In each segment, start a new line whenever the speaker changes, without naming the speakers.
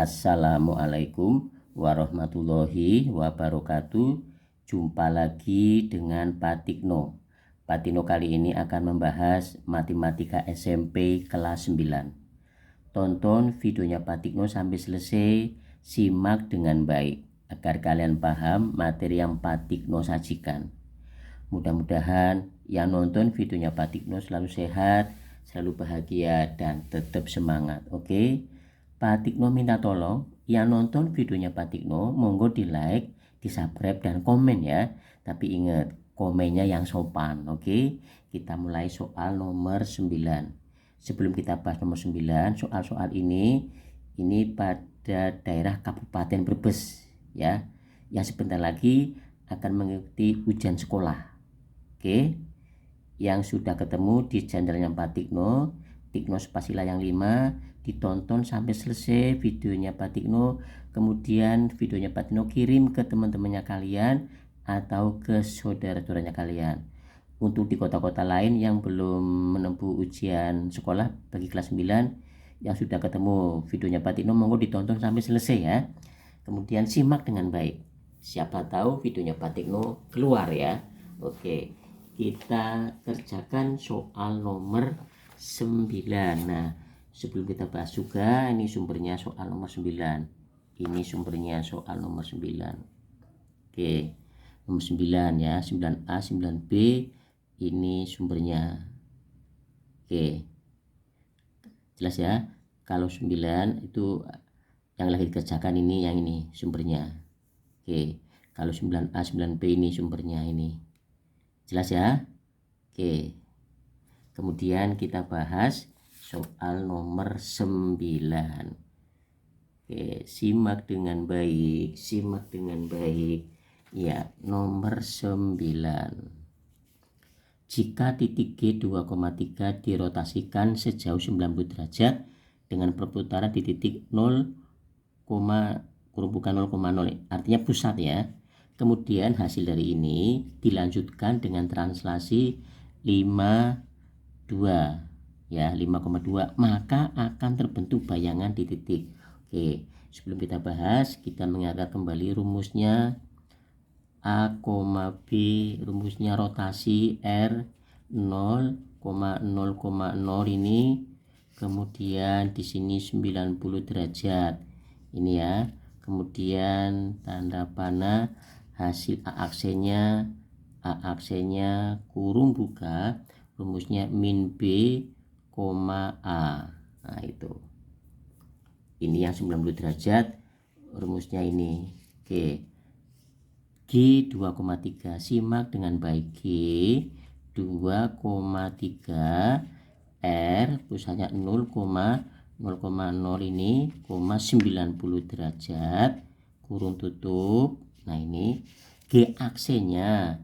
Assalamualaikum warahmatullahi wabarakatuh. Jumpa lagi dengan Pak Tikno. Pak Tikno kali ini akan membahas matematika SMP kelas 9. Tonton videonya Pak Tikno sampai selesai, simak dengan baik agar kalian paham materi yang Pak Tikno sajikan. Mudah-mudahan yang nonton videonya Pak Tikno selalu sehat, selalu bahagia, dan tetap semangat. Oke? Pak Tikno minta tolong yang nonton videonya Pak Tikno monggo di like, di subscribe, dan komen ya. Tapi ingat, komennya yang sopan. Oke? Kita mulai soal nomor 9. Sebelum kita bahas nomor 9, soal-soal ini pada daerah Kabupaten Brebes ya, yang sebentar lagi akan mengikuti ujian sekolah. Oke, yang sudah ketemu di channelnya Pak Tikno, Tikno Spasila yang 5, ditonton sampai selesai videonya Pak Tikno, kemudian videonya Pak Tikno kirim ke teman-temannya kalian atau ke saudara-saudaranya kalian. Untuk di kota-kota lain yang belum menempuh ujian sekolah bagi kelas 9 yang sudah ketemu videonya Pak Tikno, monggo ditonton sampai selesai ya. Kemudian simak dengan baik. Siapa tahu videonya Pak Tikno keluar ya. Oke, kita kerjakan soal nomor 9. Nah, sebelum kita bahas juga, ini sumbernya soal nomor 9. Ini sumbernya soal nomor 9. Oke, nomor 9 ya, 9A, 9B. Ini sumbernya. Oke, jelas ya. Kalau 9 itu yang lagi dikerjakan, ini yang ini sumbernya. Oke, kalau 9A, 9B ini sumbernya ini. Jelas ya? Oke. Kemudian kita bahas soal nomor 9. Oke, simak dengan baik, simak dengan baik. Ya, nomor 9. Jika titik G 2,3 dirotasikan sejauh 90 derajat dengan perputaran di titik 0, bukan 0,0, artinya pusat ya. Kemudian hasil dari ini dilanjutkan dengan translasi 5,2 ya, 5,2, maka akan terbentuk bayangan di titik. Oke, sebelum kita bahas, kita mengingat kembali rumusnya. A, B, rumusnya rotasi R 0,0,0 ini, kemudian di sini 90 derajat ini ya, kemudian tanda panah hasil A aksennya kurung buka, rumusnya min B, A. Nah itu, ini yang 90 derajat rumusnya ini. Oke, G 2,3, simak dengan baik. G 2,3, R pusatnya 0,0,0 ini, 90 derajat, kurung tutup. Nah ini G aksennya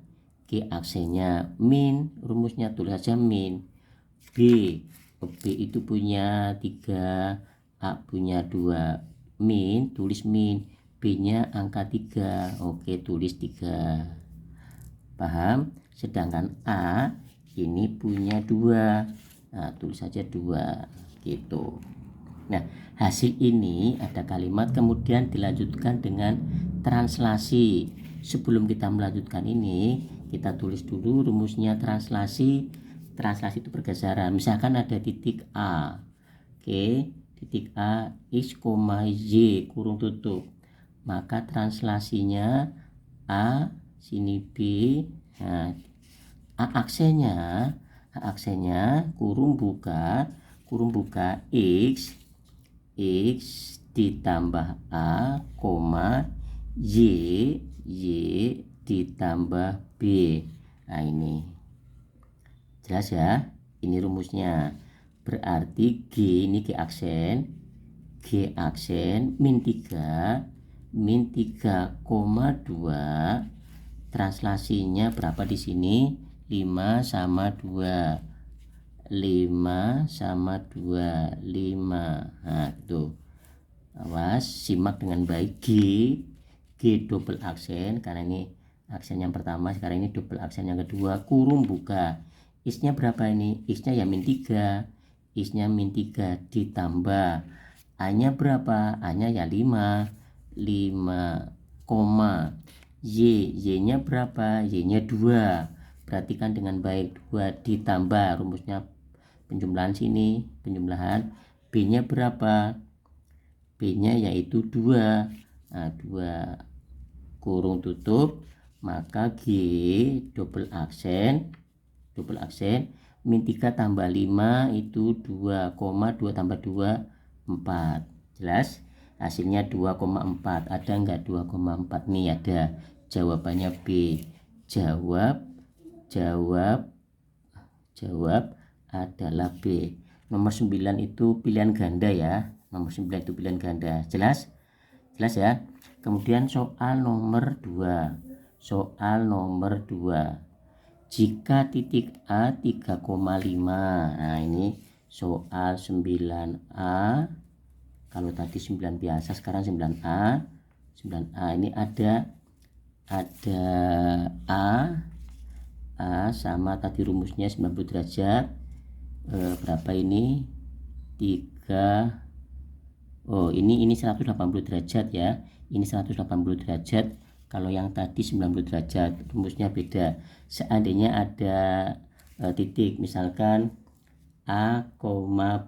min, rumusnya tulis saja min. B itu punya 3, A punya 2, min, tulis min. B nya angka 3, oke, tulis 3, paham? Sedangkan A ini punya 2, nah tulis saja 2 gitu. Nah, hasil ini ada kalimat, kemudian dilanjutkan dengan translasi. Sebelum kita melanjutkan ini, kita tulis dulu rumusnya translasi. Translasi itu pergeseran. Misalkan ada titik A, oke, titik A, X, Y, kurung tutup, maka translasinya A, sini B, nah, A aksennya kurung buka X ditambah A, Y ditambah B. Nah ini jelas ya, ini rumusnya. Berarti G ini G aksen min 3,2, translasinya berapa di sini? 5 sama 2. 5 sama 2, 5. Nah, tuh. Awas, simak dengan baik. G double aksen, karena ini aksen yang pertama, sekarang ini double aksen yang kedua, kurung buka. X-nya berapa ini? X-nya ya min 3. X-nya min 3 ditambah A-nya berapa? A-nya ya 5 koma. Y-nya berapa? Y-nya 2. Perhatikan dengan baik, 2 ditambah rumusnya penjumlahan sini, penjumlahan. B-nya berapa? B-nya yaitu 2. Nah, 2 kurung tutup, maka G double aksen min 3 tambah 5 itu 2,2 tambah 2 4. Jelas? Hasilnya 2,4. Ada enggak 2,4? Nih ada. Jawabannya B. Jawab adalah B. Nomor 9 itu pilihan ganda ya. Nomor 9 itu pilihan ganda. Jelas? Jelas ya. Kemudian soal nomor 2. Jika titik A 3,5. Nah, ini soal 9A. Kalau tadi 9 biasa, sekarang 9A. 9A ini ada A sama tadi rumusnya 90 derajat. Berapa ini? 3. Oh, ini 180 derajat ya. Ini 180 derajat. Kalau yang tadi 90 derajat, rumusnya beda. Seandainya ada titik, misalkan A,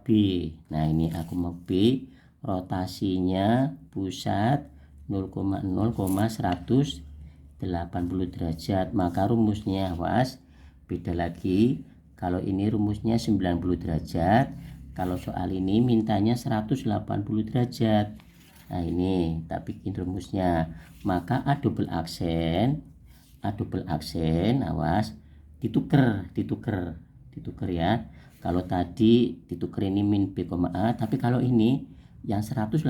B. Nah, ini A, B. Rotasinya pusat 0,180 derajat. Maka rumusnya beda lagi. Kalau ini rumusnya 90 derajat. Kalau soal ini mintanya 180 derajat. Nah, ini tak bikin rumusnya. Maka A double aksen, awas, ditukar ya. Kalau tadi ditukar ini min B, A, tapi kalau ini yang 180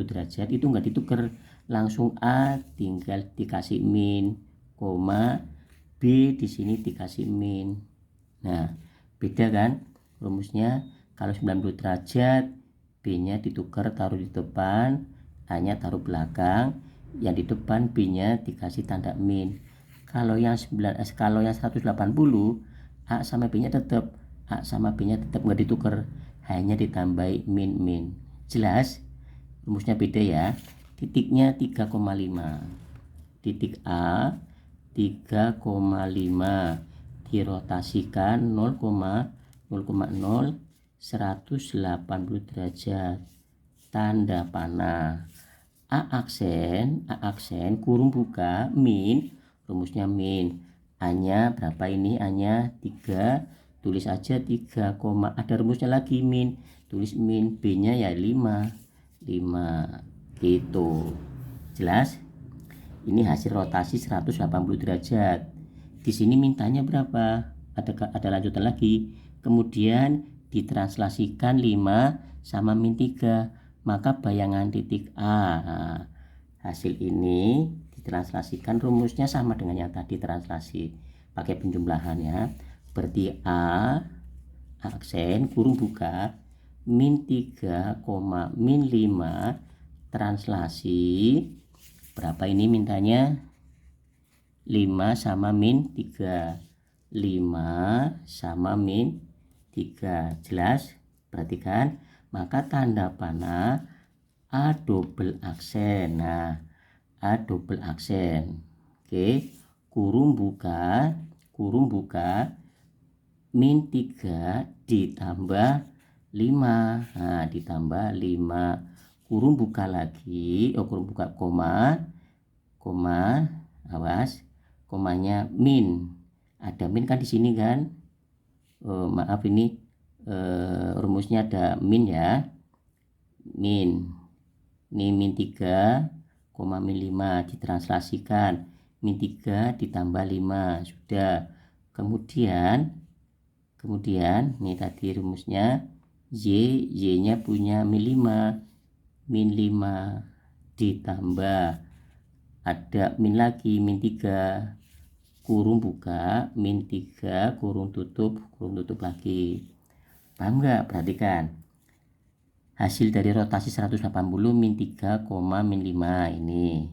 derajat itu enggak ditukar, langsung A tinggal dikasih min, B di sini dikasih min. Nah, beda kan rumusnya. Kalau 90 derajat, B-nya ditukar taruh di depan, A-nya taruh belakang, yang di depan B-nya dikasih tanda min. Kalau yang 180, A sama B-nya tetap nggak ditukar, hanya ditambahi min. Jelas? Rumusnya beda ya. Titiknya 3,5. Titik A 3,5 dirotasikan 180 derajat, tanda panah. A aksen kurung buka min, rumusnya min. A-nya berapa ini? A-nya 3, tulis aja 3, ada rumusnya lagi min, tulis min. B-nya ya 5 gitu. Jelas? Ini hasil rotasi 180 derajat. Di sini mintanya berapa? Ada lanjutan lagi. Kemudian ditranslasikan 5 sama min 3. Maka bayangan titik A. Nah, hasil ini ditranslasikan, rumusnya sama dengan yang tadi translasi pakai penjumlahan ya. Berarti A aksen kurung buka min 3, min 5 translasi berapa ini mintanya? 5 sama min 3. 5 sama min 3. Jelas? Perhatikan. Maka tanda panah A double aksen. Nah, A double aksen. Oke. Kurung buka min 3 ditambah 5. Nah, ditambah 5. Kurung buka lagi, kurung buka koma, awas, komanya min. Ada min kan di sini kan? Maaf ini rumusnya ada min ya. Min. Ini min 3, min 5 ditranslasikan. Min 3 ditambah 5 sudah. Kemudian ini tadi rumusnya Y-nya punya min 5. Min 5 ditambah ada min lagi min 3 kurung buka min 3 kurung tutup lagi. Paham nggak? Perhatikan hasil dari rotasi 180 min 3, min 5 ini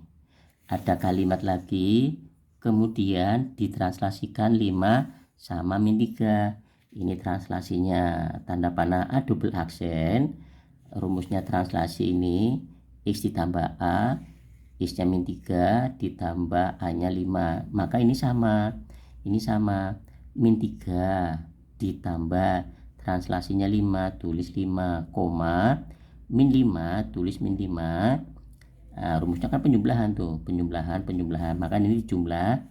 ada kalimat lagi, kemudian ditranslasikan 5 sama min 3. Ini translasinya, tanda panah A double aksen, rumusnya translasi ini X ditambah A, X-nya min 3 ditambah A-nya 5. Maka ini sama min 3 ditambah translasinya 5, tulis 5, koma min 5, tulis min 5. Nah, rumusnya kan penjumlahan tuh, penjumlahan. Maka ini dijumlah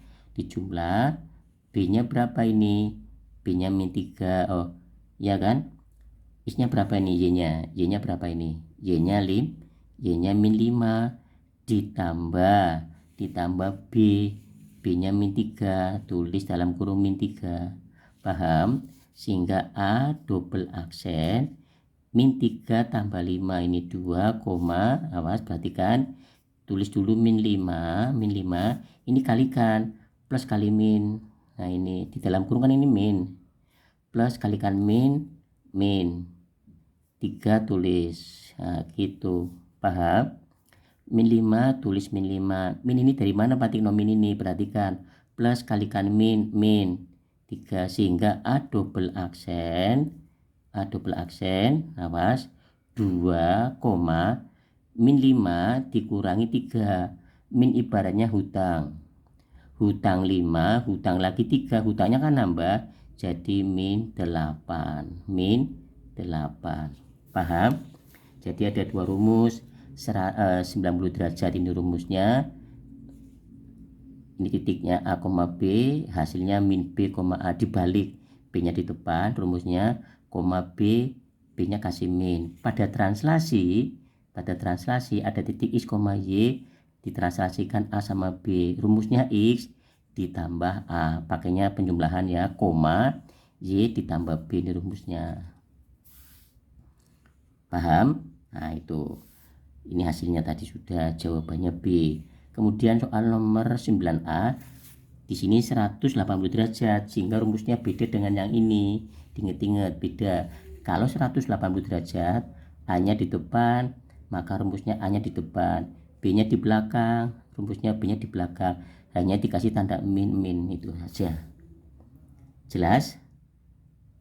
B-nya berapa ini? B-nya min 3. Oh, ya kan? X-nya berapa ini? Y-nya berapa ini? Y-nya min 5 ditambah B. B-nya min 3, tulis dalam kurung min 3. Paham? Sehingga A double aksen min 3 tambah 5 ini 2, awas perhatikan, tulis dulu min 5, ini kalikan plus kali min. Nah ini di dalam kurung kan ini min, plus kalikan min 3 tulis. Nah gitu, paham? Min 5 tulis min 5. Min ini dari mana Pak Tikno? Min ini perhatikan, plus kalikan min 3, sehingga A double aksen, awas 2, min 5 dikurangi 3. Min ibaratnya hutang 5, hutang lagi 3, hutangnya kan nambah jadi min 8. Paham? Jadi ada dua rumus 90 derajat ini rumusnya. Ini titiknya A, B, hasilnya min B, A dibalik, B-nya di depan rumusnya, B, B-nya kasih min. Pada translasi ada titik X, Y, ditranslasikan A sama B. Rumusnya X ditambah A, pakainya penjumlahan ya, Y ditambah B, ini rumusnya. Paham? Nah itu, ini hasilnya tadi sudah, jawabannya B. Kemudian soal nomor 9A, di sini 180 derajat, sehingga rumusnya beda dengan yang ini. Diingat-ingat beda. Kalau 180 derajat, A-nya di depan, maka rumusnya A-nya di depan, B-nya di belakang, rumusnya B-nya di belakang. Hanya dikasih tanda min, itu saja. Jelas?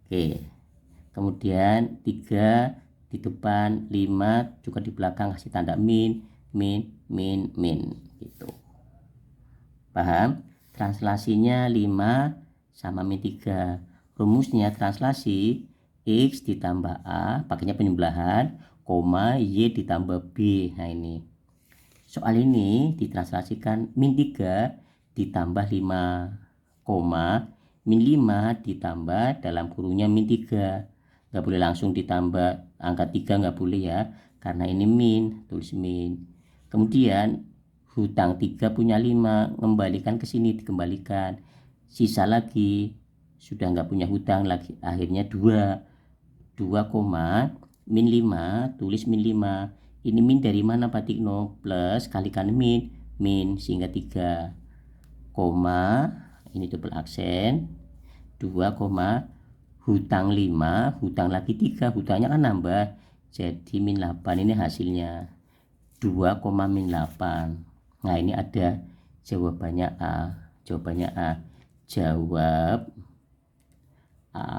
Oke. Kemudian 3 di depan, 5 juga di belakang, kasih tanda min gitu. Paham? Translasinya 5 sama min 3. Rumusnya translasi X ditambah A, pakainya penjumlahan, Y ditambah B. Nah ini, soal ini ditranslasikan min 3 ditambah 5, min 5 ditambah dalam kurungnya min 3. Nggak boleh langsung ditambah angka 3, nggak boleh ya, karena ini min, tulis min. Kemudian hutang 3 punya 5, kembalikan ke sini, dikembalikan. Sisa lagi, sudah nggak punya hutang lagi, akhirnya 2, min 5, tulis min 5. Ini min dari mana Pak Tikno? Plus kalikan min, sehingga 3, ini double aksen, 2, hutang 5, hutang lagi 3, hutangnya kan nambah, jadi min 8, ini hasilnya 2, min 8. Nah ini ada jawabannya A. Jawab A.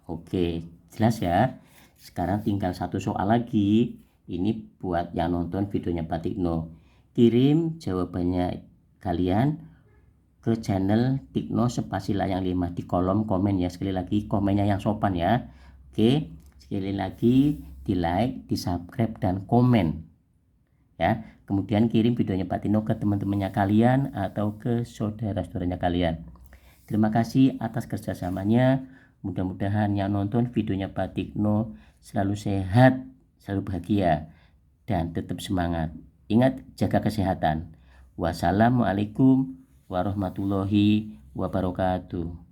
Oke, jelas ya. Sekarang tinggal satu soal lagi. Ini buat yang nonton videonya Pak Tikno. Kirim jawabannya kalian ke channel Tikno Spasi Layang 5 di kolom komen ya. Sekali lagi komennya yang sopan ya. Oke, sekali lagi di like, di subscribe, dan komen ya. Kemudian kirim videonya Pak Tikno ke teman-temannya kalian atau ke saudara-saudaranya kalian. Terima kasih atas kerjasamanya. Mudah-mudahan yang nonton videonya Pak Tikno selalu sehat, selalu bahagia, dan tetap semangat. Ingat, jaga kesehatan. Wassalamualaikum warahmatullahi wabarakatuh.